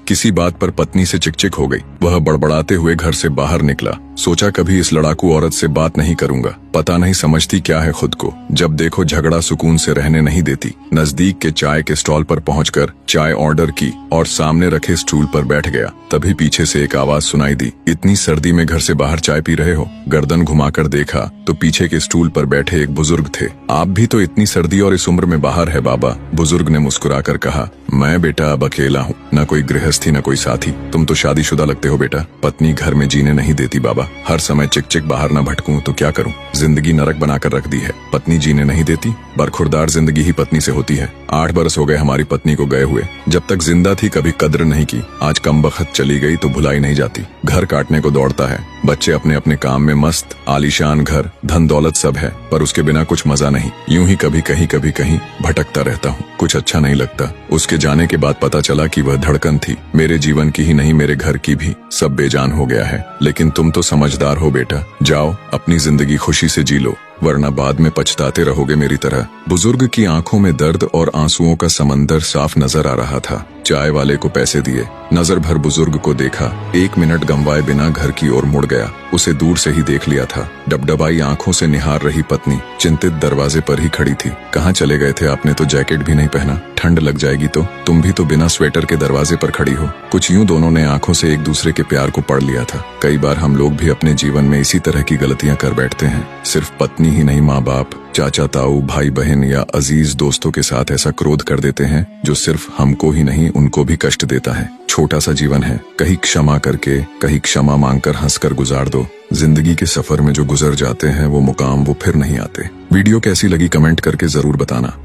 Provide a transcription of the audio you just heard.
किसी बात पर पत्नी से चिकचिक हो गई। वह बड़बड़ाते हुए घर से बाहर निकला। सोचा कभी इस लड़ाकू औरत से बात नहीं करूंगा, पता नहीं समझती क्या है खुद को। जब देखो झगड़ा सुकून से रहने नहीं देती। नजदीक के चाय के स्टॉल पर पहुंचकर चाय ऑर्डर की और सामने रखे स्टूल पर बैठ गया। तभी पीछे से एक आवाज सुनाई दी, इतनी सर्दी में घर से बाहर चाय पी रहे हो? गर्दन घुमाकर देखा तो पीछे के स्टूल पर बैठे एक बुजुर्ग थे। आप भी तो इतनी सर्दी और इस उम्र में बाहर है बाबा, बुजुर्ग ने मुस्कुराकर कहा। मैं बेटा अब अकेला हूँ, न कोई गृहस्थी न कोई साथी। तुम तो शादीशुदा लगते हो बेटा। पत्नी घर में जीने नहीं देती बाबा, हर समय चिक बाहर न भटकूं तो क्या करूं? जिंदगी नरक बनाकर रख दी है। पत्नी जीने नहीं देती, बरखुरदार जिंदगी ही पत्नी से होती है। 8 बरस हो गए हमारी पत्नी को गए हुए। जब तक जिंदा थी कभी कद्र नहीं की, आज कमबख्त चली गई तो भुलाई नहीं जाती। घर काटने को दौड़ता है। बच्चे अपने अपने काम में मस्त, आलीशान घर, धन दौलत सब है, पर उसके बिना कुछ मजा नहीं। यूं ही कभी कहीं भटकता रहता हूँ, कुछ अच्छा नहीं लगता। उसके जाने के बाद पता चला कि वह धड़कन थी, मेरे जीवन की ही नहीं मेरे घर की भी। सब बेजान हो गया है। लेकिन तुम तो समझदार हो बेटा, जाओ अपनी जिंदगी खुशी से जी लो, वरना बाद में पछताते रहोगे मेरी तरह। बुजुर्ग की आंखों में दर्द और आंसुओं का समंदर साफ नजर आ रहा था। चाय वाले को पैसे दिए, नजर भर बुजुर्ग को देखा। 1 मिनट गंवाए बिना घर की ओर मुड़ गया। उसे दूर से ही देख लिया था। डबडबाई आंखों से निहार रही पत्नी चिंतित दरवाजे पर ही खड़ी थी। कहाँ चले गए थे? आपने तो जैकेट भी नहीं पहना, ठंड लग जाएगी तो। तुम भी तो बिना स्वेटर के दरवाजे पर खड़ी हो। कुछ यूं दोनों ने आंखों से एक दूसरे के प्यार को पढ़ लिया था। कई बार हम लोग भी अपने जीवन में इसी तरह की गलतियां कर बैठते हैं। सिर्फ पत्नी ही नहीं, माँ बाप, चाचा ताऊ, भाई बहन या अजीज दोस्तों के साथ ऐसा क्रोध कर देते हैं जो सिर्फ हमको ही नहीं उनको भी कष्ट देता है। छोटा सा जीवन है, कहीं क्षमा करके कहीं क्षमा मांगकर हंसकर गुजार दो। जिंदगी के सफर में जो गुजर जाते हैं वो मुकाम वो फिर नहीं आते। वीडियो कैसी लगी कमेंट करके जरूर बताना।